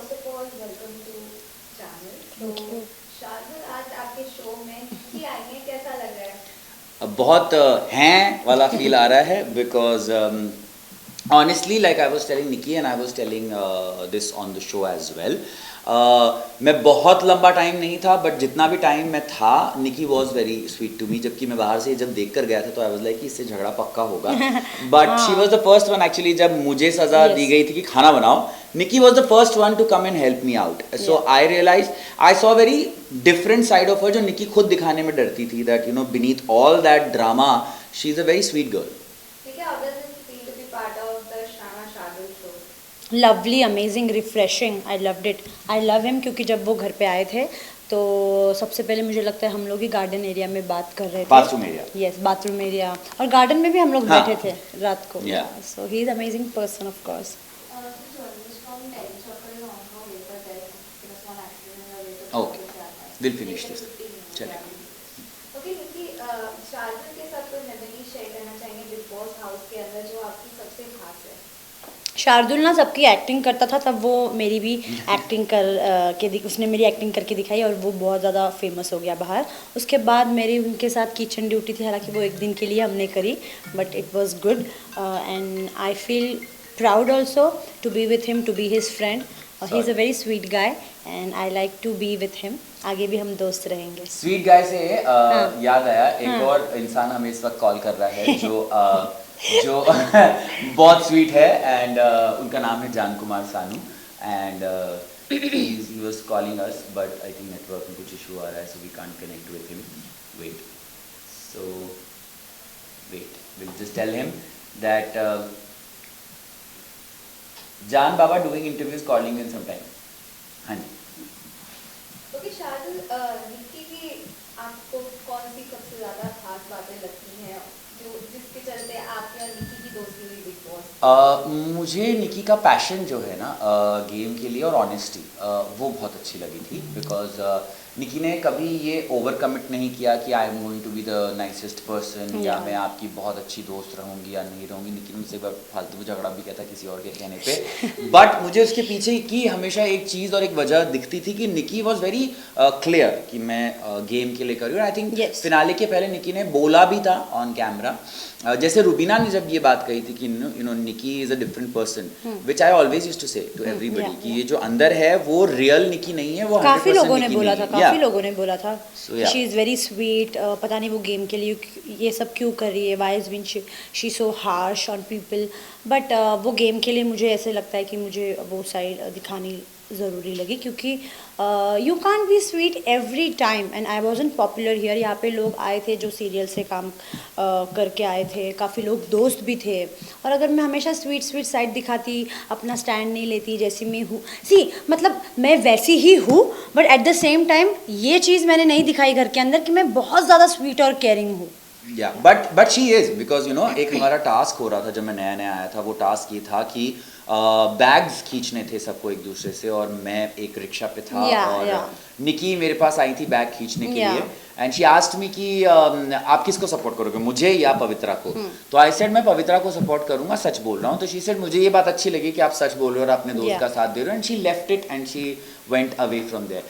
First of all welcome to channel. Thank तो you. Shardul, आज आपके शो में निकी आई है, कैसा लग रहा है? बहुत हैं वाला फील आ रहा है because honestly, like I was telling Nikki and I was telling this on the show as well, मैं बहुत लंबा टाइम नहीं था बट जितना भी टाइम मैं था Nikki was very sweet to me. जबकि मैं बाहर से जब देख कर गया था तो आई वॉज लाइक कि इससे झगड़ा पक्का होगा, but she was the first one actually. जब मुझे सज़ा दी गई थी कि खाना बनाओ, Nikki was the first one to come and help me out. So I realise, I saw very different side of her जो निकी खुद दिखाने में डरती थी, that you know beneath all that drama she is a very sweet girl. ठीक है, how does it feel to be part of the शाना Shardul show? Lovely, amazing, refreshing. I loved it. I love him क्योंकि जब वो घर पे आए थे तो सबसे पहले मुझे लगता है हम लोग ही गार्डन एरिया में बात कर रहे थे। Bathroom area. Yes, bathroom area, और गार्डन में भी हम लोग हाँ. बैठे थे रात को। Yeah. So he is amazing person of course. Okay, we'll finish this. चलिए। ओके निकी, शार्दुल के साथ कोई मेमोरी शेयर करना चाहेंगे बिग बॉस हाउस के अंदर जो आपकी सबसे खास है? शार्दुल ना सबकी एक्टिंग करता था, तब वो मेरी भी एक्टिंग उसने मेरी एक्टिंग करके दिखाई और वो बहुत ज़्यादा फेमस हो गया बाहर। उसके बाद मेरी उनके साथ किचन ड्यूटी थी, हालांकि वो एक दिन के लिए हमने करी, but it was good and I feel proud also to be with him, to be his friend. He is a very sweet guy and I like to be with him. आगे भी हम दोस्त रहेंगे। स्वीट गाय से हाँ. याद आया, एक हाँ. और इंसान हमें इस वक्त कॉल कर रहा है जो बहुत स्वीट है एंड उनका नाम है जान Kumar Sanu and he was calling us but I think network में कुछ इशू आ रहा है, so we can't connect with him. Wait, we'll just tell him that Jan Baba doing interviews, calling in sometime. हाँ जी। ओके शार्दुल, निकी की आपको कौन सी सबसे ज्यादा खास बातें लगती हैं जो जिसके चलते आपकी और निकी की दोस्ती हुई बिग बॉस? मुझे निकी का पैशन जो है ना गेम के लिए और ऑनेस्टी, वो बहुत अच्छी लगी थी। बिकॉज निकी ने कभी ये ओवर कमिट नहीं किया कि I am going to be the nicest person या मैं आपकी बहुत अच्छी दोस्त रहूँगी या नहीं रहूँगी। निकी ने मुझसे एक बार फालतू में झगड़ा भी किया था किसी और के कहने पे, बट मुझे उसके पीछे की हमेशा एक चीज़ और एक वजह दिखती थी कि निकी वॉज वेरी क्लियर कि मैं गेम के लिए कर रही हूँ। आई थिंक फिनाले के पहले निकी ने बोला भी था ऑन कैमरा, जैसे रुबीना ने जब ये बात कही थी कि you know Nikki is a different person, which I always used to say to everybody कि ये जो अंदर है वो रियल निकी नहीं है, वो काफ़ी लोगों ने बोला था, काफ़ी लोगों ने बोला था yeah. She is very sweet. पता नहीं वो गेम के लिए ये सब क्यों कर रही है, why is been she so harsh on people, but वो गेम के लिए मुझे ऐसे लगता है कि मुझे वो साइड दिखानी ज़रूरी लगी क्योंकि you can't be sweet every time and I wasn't popular here. यहाँ पे लोग आए थे जो सीरियल से काम करके आए थे, काफ़ी लोग दोस्त भी थे, और अगर मैं हमेशा स्वीट साइड दिखाती, अपना स्टैंड नहीं लेती जैसी मैं हूँ, मतलब मैं वैसी ही हूँ, but at the same time ये चीज़ मैंने नहीं दिखाई घर के अंदर कि मैं बहुत ज़्यादा स्वीट और केयरिंग हूँ। या but she is, because you know एक हमारा टास्क हो रहा था जब मैं नया नया आया था, वो टास्क ये था कि बैग्स खींचने थे सबको एक दूसरे से, और मैं एक रिक्शा पे था और निकी मेरे पास आई थी बैग खींचने के लिए, एंड शी आस्क्ड मी कि आप किसको सपोर्ट करोगे, मुझे या पवित्रा को? तो आई सेड मैं पवित्रा को सपोर्ट करूंगा, सच बोल रहा हूँ। तो शी सेड मुझे ये बात अच्छी लगी कि आप सच बोल रहे हो और अपने दोस्त का साथ दे रहे हो, and she left it and she went away from there.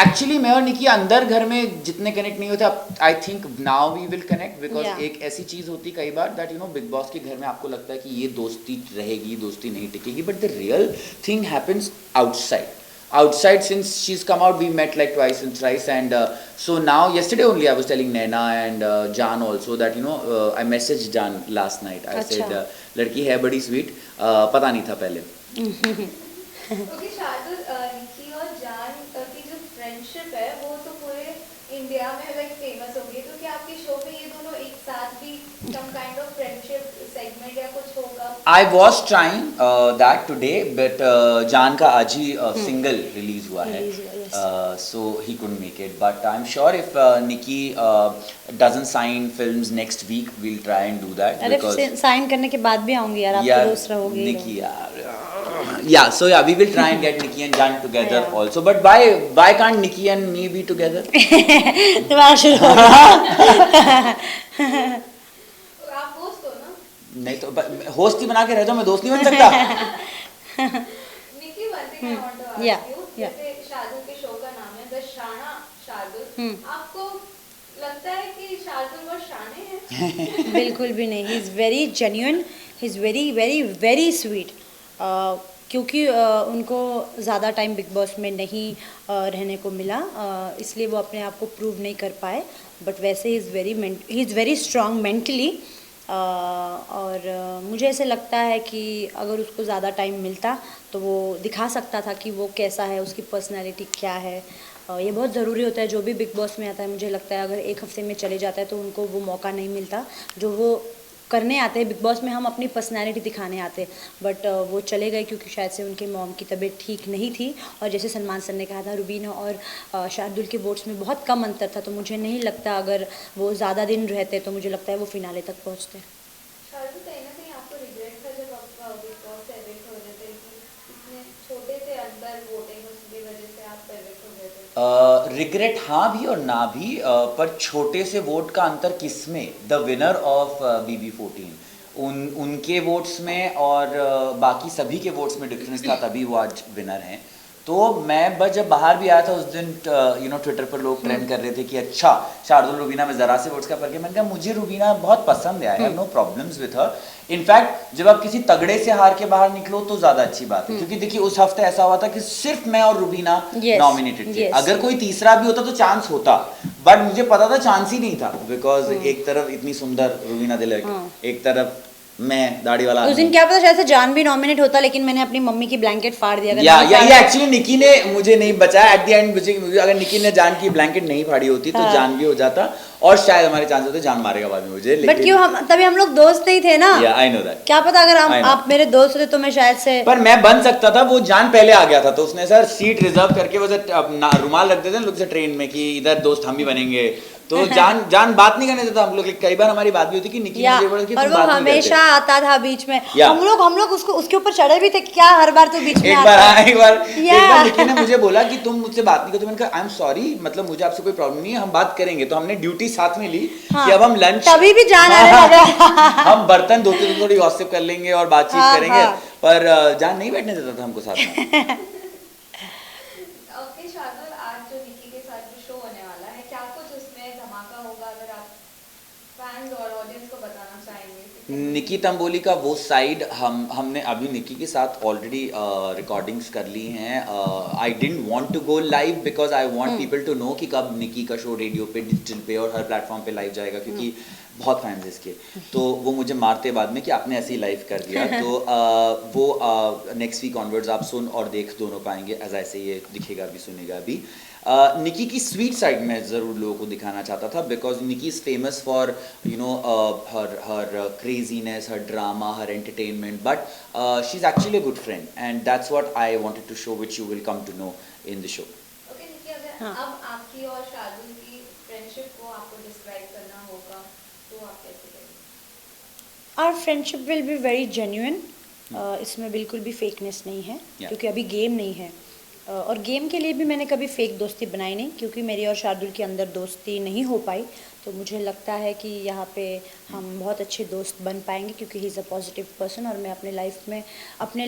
Actually मैं और निकी अंदर घर में जितने कनेक्ट नहीं होते, I think now we will connect, because एक ऐसी चीज होती कई बार that you know Bigg Boss के घर में आपको लगता है कि ये दोस्ती रहेगी, दोस्ती नहीं टिकेगी, but the real thing happens outside. Since she's come out, we met like twice and thrice, and so now yesterday only I was telling Naina and Jan also that you know I messaged Jan last night. I said लड़की है बड़ी sweet, पता नहीं था पहले। Okay Shardul, निकी और जान की जो फ्रेंडशिप है वो तो पूरे इंडिया में लाइक फेमस हो गई, तो क्या आपके शो में ये दोनों एक साथ भी some kind of friendship segment या कुछ होगा? I was trying that today, but जान का आज ही सिंगल रिलीज हुआ है, so he couldn't make it. But I'm sure if Nikki doesn't sign films next week, we'll try and do that. अरे sign करने के बाद भी आऊंगी यार, आप तो दोस्त रहोगे। Nikki यार, yeah, so yeah, we will try and get Nikki and Jan together also. But why can't Nikki and me be together? तुम्हारा शुरू हो गया। आप दोस्त हो ना? नहीं तो होस्ट ही बना के रह जाओ, मैं दोस्त नहीं बन सकता। निकी one thing I want to ask Yeah, you. yeah. जैसे शार्दुल के शो का नाम है द शाना शार्दुल, आपको लगता है कि शार्दुल बहुत शाने हैं? बिल्कुल भी नहीं, ही is very genuine, he is very very very sweet. क्योंकि उनको ज़्यादा टाइम बिग बॉस में नहीं रहने को मिला, इसलिए वो अपने आप को प्रूव नहीं कर पाए। बट वैसे ही इज़ वेरी स्ट्रांग मेंटली। और मुझे ऐसे लगता है कि अगर उसको ज़्यादा टाइम मिलता तो वो दिखा सकता था कि वो कैसा है, उसकी पर्सनैलिटी क्या है। ये बहुत ज़रूरी होता है जो भी बिग बॉस में आता है। मुझे लगता है अगर एक हफ्ते में चले जाता है तो उनको वो मौका नहीं मिलता जो वो करने आते हैं। बिग बॉस में हम अपनी पर्सनैलिटी दिखाने आते हैं, बट वो चले गए क्योंकि शायद से उनके मॉम की तबीयत ठीक नहीं थी। और जैसे सलमान सर ने कहा था, रुबीना और शार्दुल के वोट्स में बहुत कम अंतर था, तो मुझे नहीं लगता अगर वो ज़्यादा दिन रहते तो मुझे लगता है वो फिनाले तक पहुँचते। शार्दुल, कहीं ना कहीं आपको रिग्रेट था जब आप बिग बॉस से एविक्ट हो रहे थे कि इतने छोटे से अंदर वोटिंग उसकी वजह से आप एविक्ट हो गए थे? रिग्रेट हाँ भी और ना भी, पर छोटे से वोट का अंतर किसमें? द विनर ऑफ BB14, उनके वोट्स में और बाकी सभी के वोट्स में डिफरेंस था, तभी वो आज विनर हैं। तो मैं बस जब बाहर भी आया था उस दिन, ट्विटर पर लोग ट्रेंड कर रहे थे कि अच्छा शार्दुल रुबीना में ज़रा से वोट्स का फर्क है। मैंने कहा मुझे रुबीना बहुत पसंद है, I have no problems with her. In fact जब आप किसी तगड़े से हार के बाहर निकलो तो ज़्यादा अच्छी बात है, क्योंकि देखिए उस हफ्ते ऐसा हुआ था कि सिर्फ मैं और रुबीना नॉमिनेटेड थे। अगर कोई तीसरा भी होता तो चांस होता, बट मुझे पता था चांस ही नहीं था, बिकॉज एक तरफ इतनी सुंदर रुबीना दिलक, एक तरफ मैं दाढ़ी वाला। उस दिन क्या पता शायद से जान भी नॉमिनेट होता, लेकिन मैंने अपनी मम्मी की ब्लैंकेट फाड़ दिया। या एक्चुअली निकी ने मुझे नहीं बचाया एट द एंड। मुझे अगर निकी ने जान की ब्लैंकेट नहीं फाड़ी होती तो जान भी हो जाता, और शायद हमारे चांस होते जान मारेगा बाद में मुझे। बट क्यों, हम तभी हम लोग दोस्त नहीं थे ना। I know that. क्या पता अगर आप मेरे दोस्त होते तो मैं शायद से, पर मैं बन सकता था। वो जान पहले आ गया था तो उसने सर सीट रिजर्व करके वो रुमाल रख देते लोग से ट्रेन में कि इधर दोस्त हम भी बनेंगे, तो जान बात नहीं करने देता हम लोग। कई बार हमारी बात भी होती कि निकी मुझे बोला कि और वो हमेशा आता था बीच में। हम लोग उसके ऊपर चढ़े भी थे, क्या हर बार तो बीच में एक बार निकी ने मुझे बोला कि तुम मुझसे बात नहीं करते। मैंने कहा आई एम सॉरी, मतलब मुझे आपसे कोई प्रॉब्लम नहीं है, हम बात करेंगे। तो हमने ड्यूटी साथ में ली कि अब हम लंच, तभी भी जान आने लगा। हम बर्तन धोते हुए थोड़ी गॉसिप कर लेंगे और बातचीत करेंगे, पर जान नहीं बैठने देता था हमको साथ में। ओके शार्दुल, आज जो निकी के साथ जो शो होने वाला है, क्या कुछ उसमें धमाका होगा, अगर आप फैंस और ऑडियंस को बताना चाहेंगे? निकी तंबोली का वो साइड हमने अभी निकी के साथ ऑलरेडी रिकॉर्डिंग्स कर ली हैं। I didn't want to go live because I want people to know कि कब निकी का शो रेडियो पे, डिजिटल पे और हर प्लेटफॉर्म पे लाइव जाएगा, क्योंकि बहुत फैंस इसके। तो वो मुझे मारते बाद में कि आपने ऐसे ही लाइव कर दिया। तो वो नेक्स्ट वीक ऑनवर्ड्स आप सुन और देख दोनों पाएंगे, एज ऐसे ये दिखेगा भी सुनेगा भी। निकी की स्वीट साइड में ज़रूर लोगों को दिखाना चाहता था, because Nikki is famous for her craziness, her drama, her entertainment, but she is actually a good friend and that's what I wanted to show, which you will come to know in the show. Okay Nikki, अगर अब आपकी और शार्दुल की friendship को आपको describe करना होगा तो आप कैसे करेंगे? Our friendship will be very genuine. इसमें बिल्कुल भी फेकनेस नहीं है, क्योंकि अभी गेम नहीं है। और गेम के लिए भी मैंने कभी फेक दोस्ती बनाई नहीं, क्योंकि मेरी और शार्दुल के अंदर दोस्ती नहीं हो पाई। तो मुझे लगता है कि यहाँ पे हम बहुत अच्छे दोस्त बन पाएंगे, क्योंकि ही इज़ अ पॉजिटिव पर्सन। और मैं अपने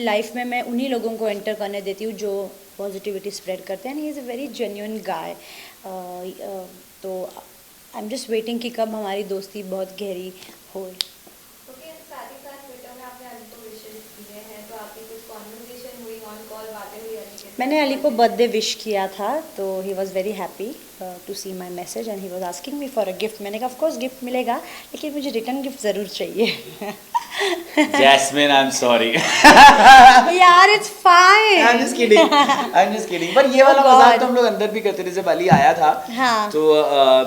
लाइफ में मैं उन्हीं लोगों को एंटर करने देती हूँ जो पॉजिटिविटी स्प्रेड करते हैं। He is a very genuine guy. तो आई एम जस्ट वेटिंग कि कब हमारी दोस्ती बहुत गहरी हो। ओके, साथ ही साथ ट्विटर में आपने अली को विशेष किए हैं, तो आपकी कुछ कॉन्वर्सेशन हुई, ऑन कॉल बातें हुई अली के साथ? मैंने अली को बर्थडे विश किया था, तो he was very happy to see my message and he was asking me for a gift. मैंने कहा ऑफ कोर्स गिफ्ट मिलेगा, लेकिन मुझे रिटर्न गिफ्ट ज़रूर चाहिए। Jasmine, I'm sorry. यार it's fine. I'm just kidding. पर ये वाला मजाक तो हम लोग अंदर भी करते थे। जब अली आया था तो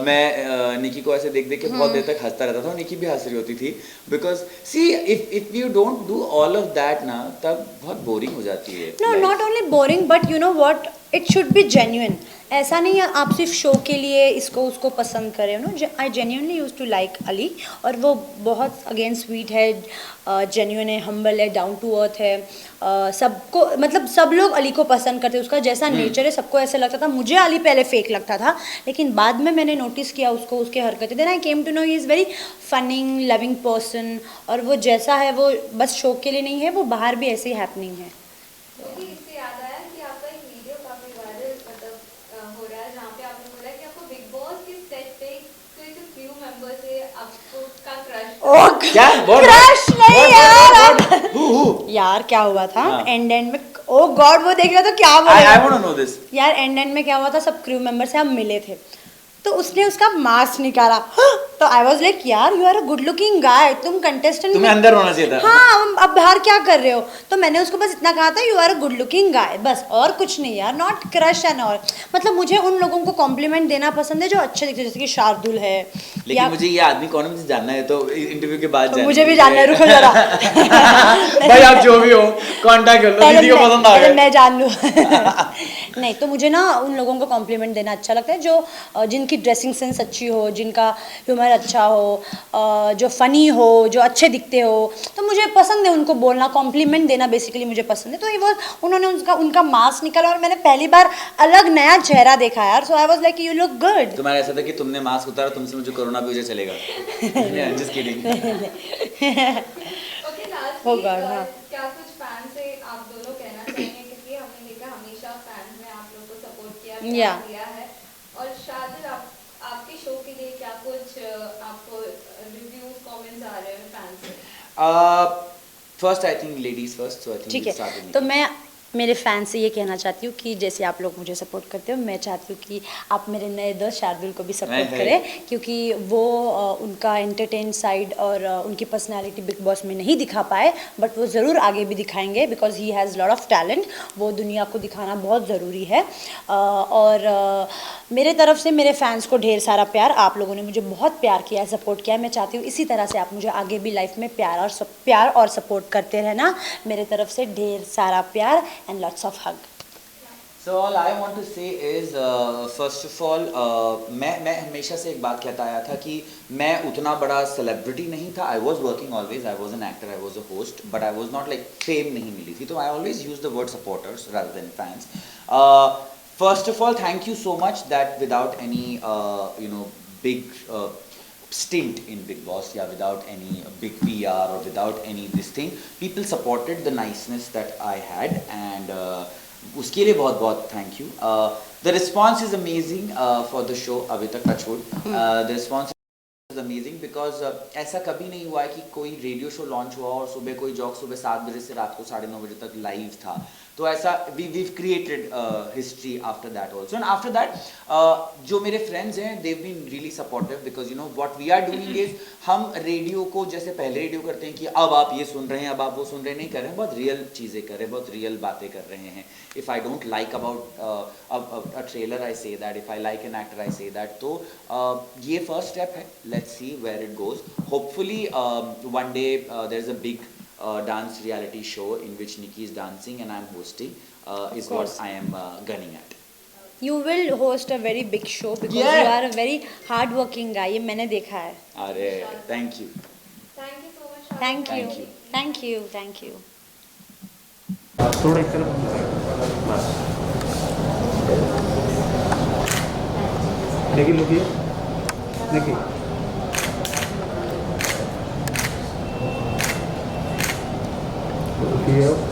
मैं निकी को ऐसे देख देख के बहुत देर तक हंसता रहता था, और निकी भी हंस रही होती थी। Because see if you don't do all of that ना, तब बहुत बोरिंग हो जाती है। No, not only boring, but you know what, it should be genuine. ऐसा नहीं है आप सिर्फ शो के लिए इसको उसको पसंद करें। No, I genuinely use to like Ali, और वो बहुत अगेन स्वीट है, जेन्युइन है, हम्बल है, डाउन टू अर्थ है। सबको, मतलब सब लोग अली को पसंद करते हैं, उसका जैसा नेचर है सबको ऐसा लगता था। मुझे अली पहले फेक लगता था, लेकिन बाद में मैंने नोटिस किया उसको, उसके हरकतें। Then I came to know he is very funning, loving person, और वो जैसा है वो बस शो के लिए नहीं है, वो बाहर भी ऐसे ही हैपनिंग है। क्योंकि इससे याद आया आपको का क्रश ओ क्या क्रश नहीं यार Who? यार क्या हुआ था हाँ। एंड में ओ गॉड वो देख रहा तो क्या I बोलेगा want to know this. यार एंड में क्या हुआ था सब क्रू मेंबर से हम मिले थे तो उसने उसका मास्क निकाला तो आई वाज लाइक यार you are a good looking guy तुम कंटेस्टेंट तुम्हें अंदर होना चाहिए था। हाँ अब बाहर क्या कर रहे हो तो मैंने उसको बस इतना कहा था you are a good looking guy बस और कुछ नहीं यार नॉट क्रश एंड और मतलब मुझे उन लोगों को कॉम्प्लीमेंट देना पसंद है जो अच्छे दिखते हैं जैसे कि शार्दुल है लेकिन मुझे ये आदमी कौन है मुझे जानना है तो इंटरव्यू के बाद तो मुझे भी जानना है रुको जरा भाई आप जो भी हो कांटेक्ट कर लो पहले दीदी को पसंद आ पहले गया मैं जान लूँ नहीं तो मुझे ना उन लोगों को कॉम्प्लीमेंट देना अच्छा लगता है जो जिनकी ड्रेसिंग सेंस अच्छी हो जिनका ह्यूमर अच्छा हो जो फनी हो जो अच्छे दिखते हो तो मुझे पसंद है उनको बोलना कॉम्प्लीमेंट देना बेसिकली मुझे पसंद है तो ये वो उन्होंने उनका मास्क निकाला और मैंने पहली बार अलग नया चेहरा देखा यार so I was like you look good तुम्हारा ऐसा था कि तुमने मास्क उतारा तुमसे मुझे कोरोना भी उसे चलेगा जस्ट किडिंग ओके लास्ट होगा, हाँ। क्या कुछ फैन से आप दोनों कहना चाहेंगे क्योंकि हमने देखा हमेशा फैंस ने आप लोग को सपोर्ट किया प्यार Yeah. दिया है और शादिर आपके शो के लिए क्या कुछ आपको रिव्यूज कमेंट्स आ रहे हैं फैंस से first I think ladies first so I think ठीक है तो मैं मेरे फैन से ये कहना चाहती हूँ कि जैसे आप लोग मुझे सपोर्ट करते हो मैं चाहती हूँ कि आप मेरे नए दोस्त शार्दुल को भी सपोर्ट करें क्योंकि वो उनका एंटरटेन साइड और उनकी पर्सनालिटी बिग बॉस में नहीं दिखा पाए बट वो ज़रूर आगे भी दिखाएंगे because he has lot of talent वो दुनिया को दिखाना बहुत ज़रूरी है और मेरे तरफ से मेरे फैंस को ढेर सारा प्यार आप लोगों ने मुझे बहुत प्यार किया है सपोर्ट किया है मैं चाहती हूँ इसी तरह से आप मुझे आगे भी लाइफ में प्यार और सपोर्ट करते रहना मेरे तरफ से ढेर सारा प्यार and lots of hug. So all I want to say is first of all मैं हमेशा से एक बात कहता आया था कि मैं उतना बड़ा सेलिब्रिटी नहीं था I was working always I was an actor I was a host but I was not like fame नहीं मिली थी तो I always use the word supporters rather than fans. First of all thank you so much that without any big stint in Big Boss yeah without any big PR or without any this thing people supported the niceness that I had and उसके लिए बहुत बहुत thank you the response is amazing for the show अभी तक touchwood the response is amazing because ऐसा कभी नहीं हुआ है कि कोई रेडियो शो लॉन्च हुआ और सुबह कोई जॉक सुबह 7 बजे से रात को 9:30 बजे तक लाइव था तो ऐसा we've created history after that also and after that जो मेरे friends हैं they've been really supportive because you know what we are doing is हम रेडियो को जैसे पहले रेडियो करते हैं कि अब आप ये सुन रहे हैं अब आप वो सुन रहे नहीं कर रहे हैं बहुत रियल चीज़ें कर रहे हैं बहुत रियल बातें कर रहे हैं if I don't like about a trailer I say that if I like an actor I say that तो ये first step है let's see where it goes hopefully one day there's a big dance reality show in which Nikki is dancing and I'm hosting is what I am gunning at. You will host a very big show because Yeah. you are a very hard working guy ये मैंने देखा है अरे thank you. Thank you so much Thank you. Thank you. Thank you. Thank you. थोड़ा एक तरफ बस देखिए लुकिए देखिए लुकिए